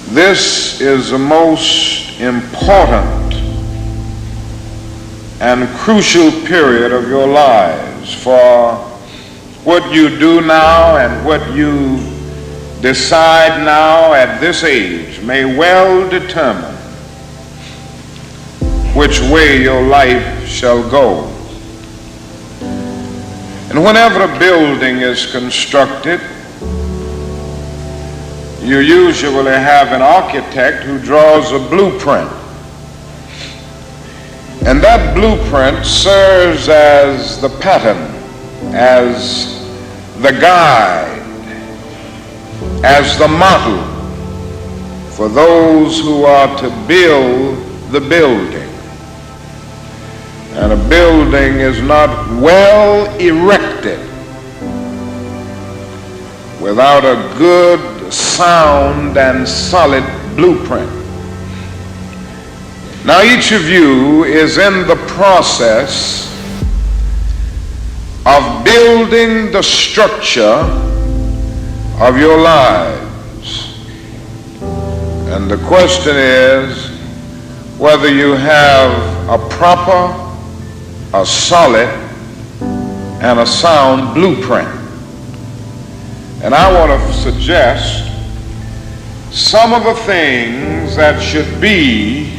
This is the most important and crucial period of your lives, for what you do now and what you decide now at this age may well determine which way your life shall go. And whenever a building is constructed, you usually have an architect who draws a blueprint. And that blueprint serves as the pattern, as the guide, as the model for those who are to build the building. And a building is not well erected without a good, sound, and solid blueprint. Now, each of you is in the process of building the structure of your lives. And the question is whether you have a proper, a solid, and a sound blueprint. And I want to suggest some of the things that should be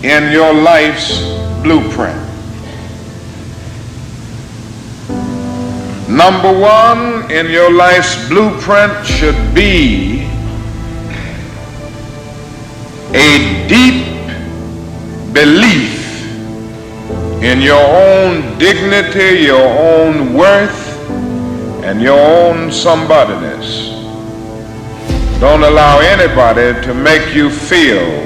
in your life's blueprint. Number one in your life's blueprint should be a deep belief in your own dignity, your own worth, and your own somebodyness. Don't allow anybody to make you feel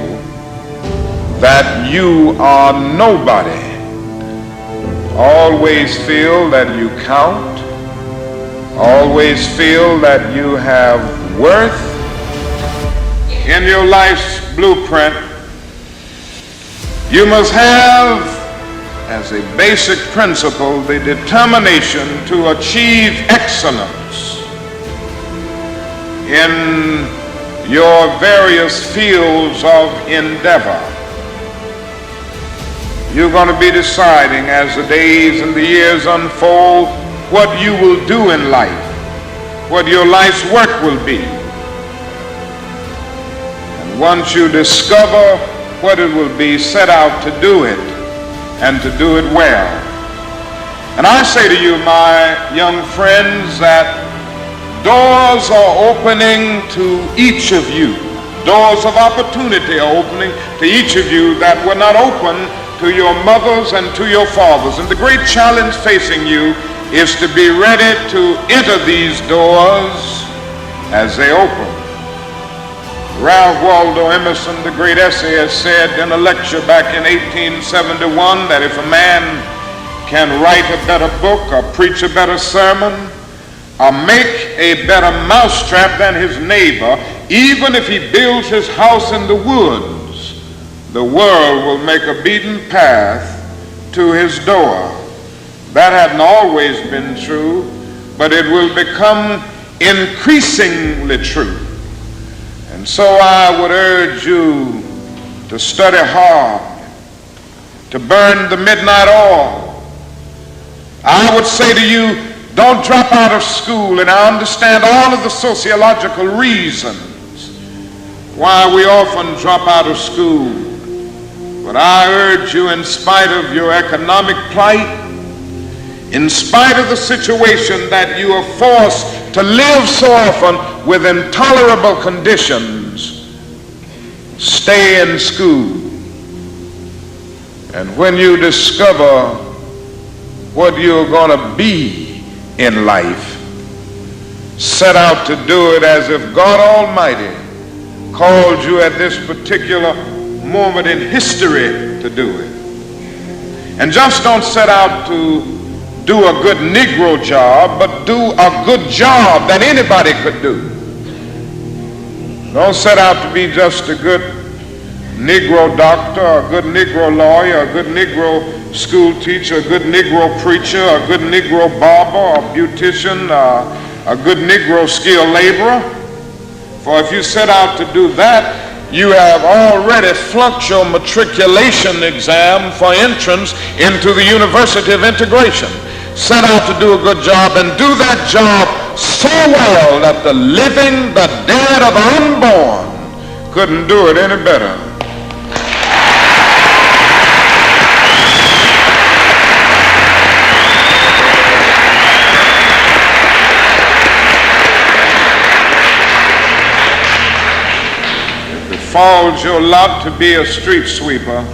that you are nobody. Always feel that you count. Always feel that you have worth. In your life's blueprint, you must have as a basic principle the determination to achieve excellence in your various fields of endeavor. You're going to be deciding as the days and the years unfold what you will do in life, what your life's work will be. And once you discover what it will be, set out to do it and to do it well. And I say to you, my young friends, that doors are opening to each of you. Doors of opportunity are opening to each of you that were not open to your mothers and to your fathers. And the great challenge facing you is to be ready to enter these doors as they open. Ralph Waldo Emerson, the great essayist, said in a lecture back in 1871 that if a man can write a better book or preach a better sermon or make a better mousetrap than his neighbor, even if he builds his house in the woods, the world will make a beaten path to his door. That hadn't always been true, but it will become increasingly true. And so I would urge you to study hard, to burn the midnight oil. I would say to you, don't drop out of school, and I understand all of the sociological reasons why we often drop out of school. But I urge you, in spite of your economic plight, in spite of the situation that you are forced to live so often with intolerable conditions, stay in school. And when you discover what you're going to be in life, set out to do it as if God Almighty called you at this particular moment in history to do it. And just don't set out to do a good Negro job, but do a good job that anybody could do. Don't set out to be just a good Negro doctor, a good Negro lawyer, a good Negro school teacher, a good Negro preacher, a good Negro barber, a beautician, a good Negro skilled laborer. For if you set out to do that, you have already flunked your matriculation exam for entrance into the University of Integration. Set out to do a good job and do that job so well that the living, the dead, or the unborn couldn't do it any better. Falls your lot to be a street sweeper.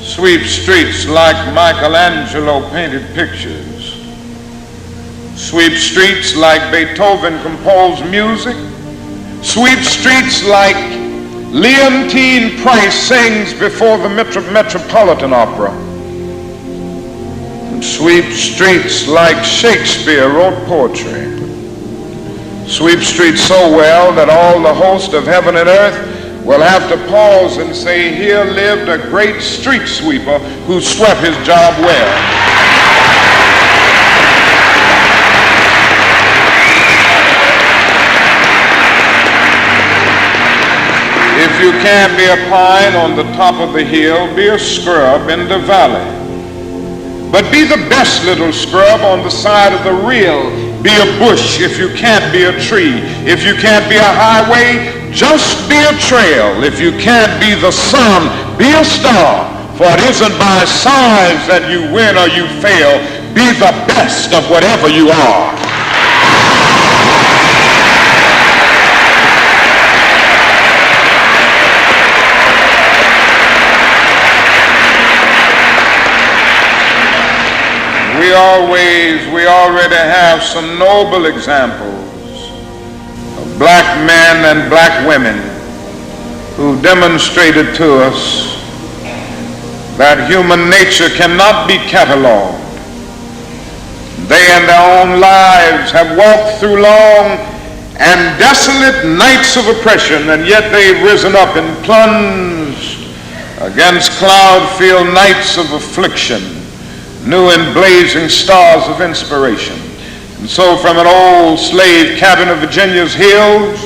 Sweep streets like Michelangelo painted pictures. Sweep streets like Beethoven composed music. Sweep streets like Leontine Price sings before the Metropolitan Opera. And sweep streets like Shakespeare wrote poetry. Sweep streets so well that all the host of heaven and earth will have to pause and say, here lived a great street sweeper who swept his job well. If you can't be a pine on the top of the hill, be a scrub in the valley. But be the best little scrub on the side of the rill. Be a bush if you can't be a tree. If you can't be a highway, just be a trail. If you can't be the sun, be a star. For it isn't by size that you win or you fail. Be the best of whatever you are. We already have some noble examples of black men and black women who demonstrated to us that human nature cannot be cataloged. They in their own lives have walked through long and desolate nights of oppression, and yet they've risen up and plunged against cloud-filled nights of affliction, new and blazing stars of inspiration. And so from an old slave cabin of Virginia's hills,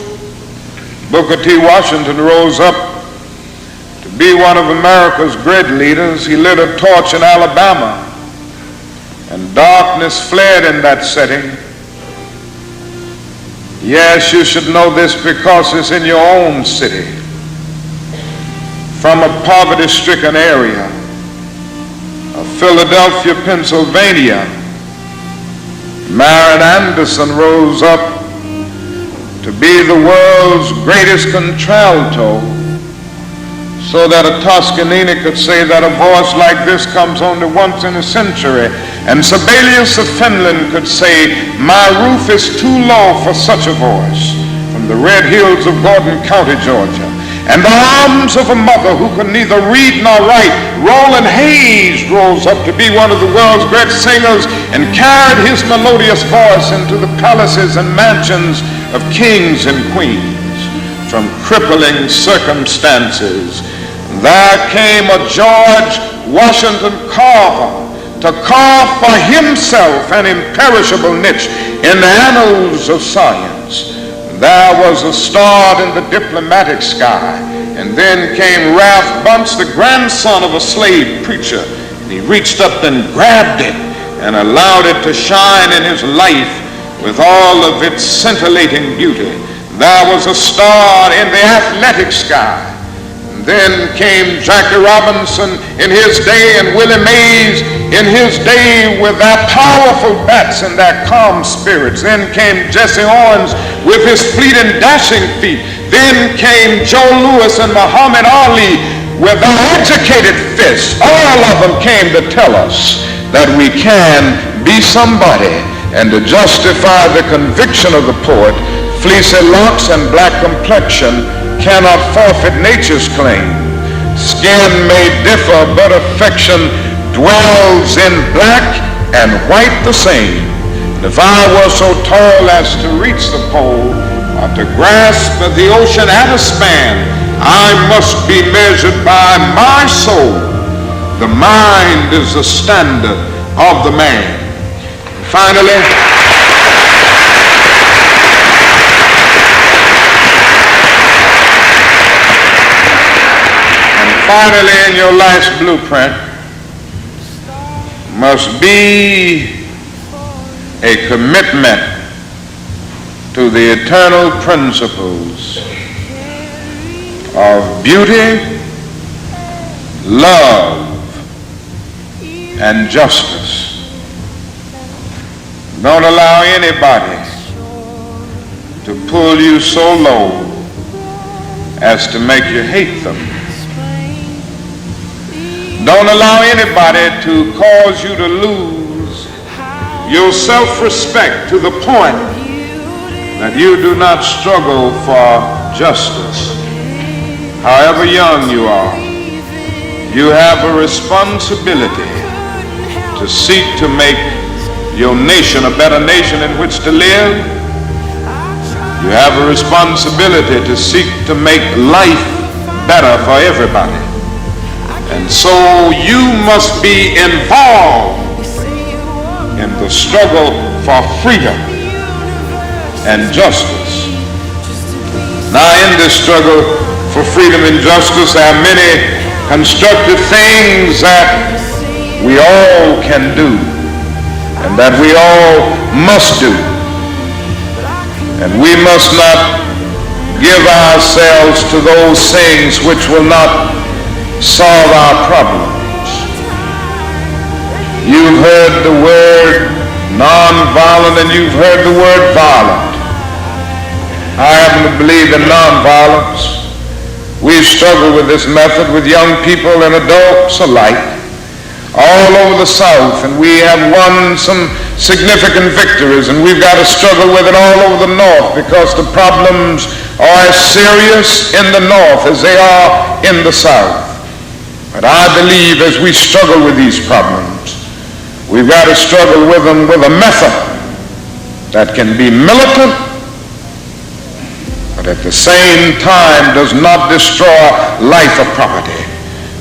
Booker T. Washington rose up to be one of America's great leaders. He lit a torch in Alabama, and darkness fled in that setting. Yes, you should know this because it's in your own city. From a poverty-stricken area of Philadelphia, Pennsylvania, Marion Anderson rose up to be the world's greatest contralto, so that a Toscanini could say that a voice like this comes only once in a century, and Sibelius of Finland could say, my roof is too low for such a voice, from the red hills of Gordon County, Georgia. And the arms of a mother who could neither read nor write, Roland Hayes rose up to be one of the world's great singers and carried his melodious voice into the palaces and mansions of kings and queens. From crippling circumstances, there came a George Washington Carver to carve for himself an imperishable niche in the annals of science. There was a star in the diplomatic sky, and then came Ralph Bunce, the grandson of a slave preacher, and he reached up and grabbed it and allowed it to shine in his life with all of its scintillating beauty. There was a star in the athletic sky. And then came Jackie Robinson in his day, and Willie Mays in his day with their powerful bats and their calm spirits. Then came Jesse Owens with his fleet and dashing feet. Then came Joe Louis and Muhammad Ali with their educated fists. All of them came to tell us that we can be somebody, and to justify the conviction of the poet, fleecy locks and black complexion cannot forfeit nature's claim. Skin may differ, but affection dwells in black and white the same. And if I were so tall as to reach the pole, or to grasp the ocean at a span, I must be measured by my soul. The mind is the standard of the man. And finally, Finally, in your life's blueprint must be a commitment to the eternal principles of beauty, love, and justice. Don't allow anybody to pull you so low as to make you hate them. Don't allow anybody to cause you to lose your self-respect to the point that you do not struggle for justice. However young you are, you have a responsibility to seek to make your nation a better nation in which to live. You have a responsibility to seek to make life better for everybody. And so you must be involved in the struggle for freedom and justice. Now, in this struggle for freedom and justice, there are many constructive things that we all can do and that we all must do. And we must not give ourselves to those things which will not solve our problems. You've heard the word nonviolent and you've heard the word violent. I happen to believe in nonviolence. We struggle with this method with young people and adults alike all over the South, and we have won some significant victories, and we've got to struggle with it all over the North because the problems are as serious in the North as they are in the South. But I believe as we struggle with these problems, we've got to struggle with them with a method that can be militant, but at the same time does not destroy life or property.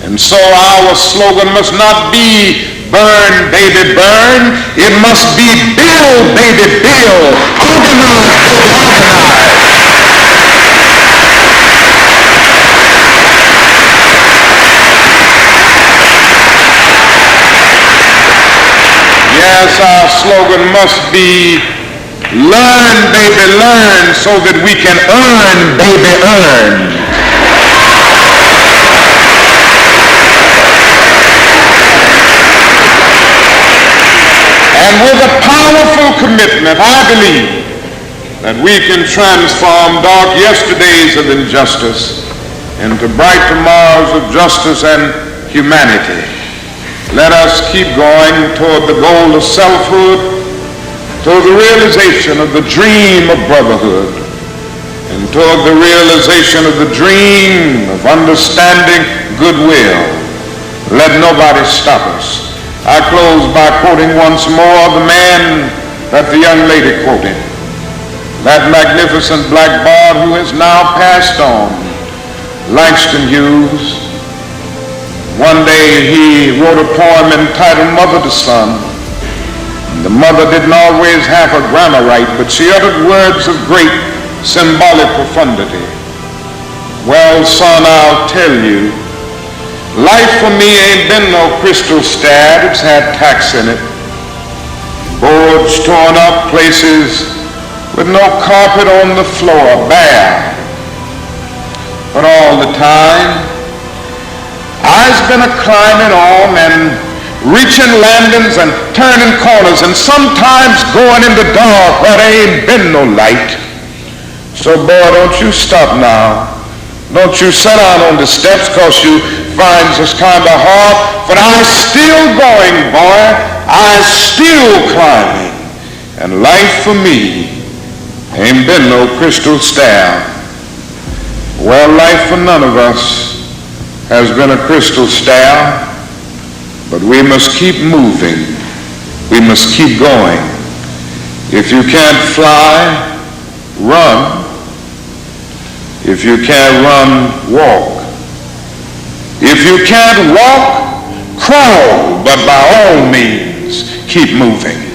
And so our slogan must not be burn, baby, burn. It must be build, baby, build. Organize, organize. Yes, our slogan must be learn, baby, learn, so that we can earn, baby, earn. And with a powerful commitment, I believe that we can transform dark yesterdays of injustice into bright tomorrows of justice and humanity. Let us keep going toward the goal of selfhood, toward the realization of the dream of brotherhood, and toward the realization of the dream of understanding goodwill. Let nobody stop us. I close by quoting once more the man that the young lady quoted, that magnificent black bard who has now passed on, Langston Hughes. One day he wrote a poem entitled Mother to Son. The mother didn't always have her grammar right, but she uttered words of great symbolic profundity. Well, son, I'll tell you, life for me ain't been no crystal stab. It's had tacks in it, boards torn up, places with no carpet on the floor, bare. But all the time, I's been a climbing on and reaching landings and turning corners and sometimes going in the dark where there ain't been no light. So boy, don't you stop now. Don't you sit down on the steps cause you find this kind of hard, but I's still going, boy. I's still climbing. And life for me ain't been no crystal stair. Well, life for none of us has been a crystal stair, but we must keep moving. We must keep going. If you can't fly, run. If you can't run, walk. If you can't walk, crawl, but by all means, keep moving.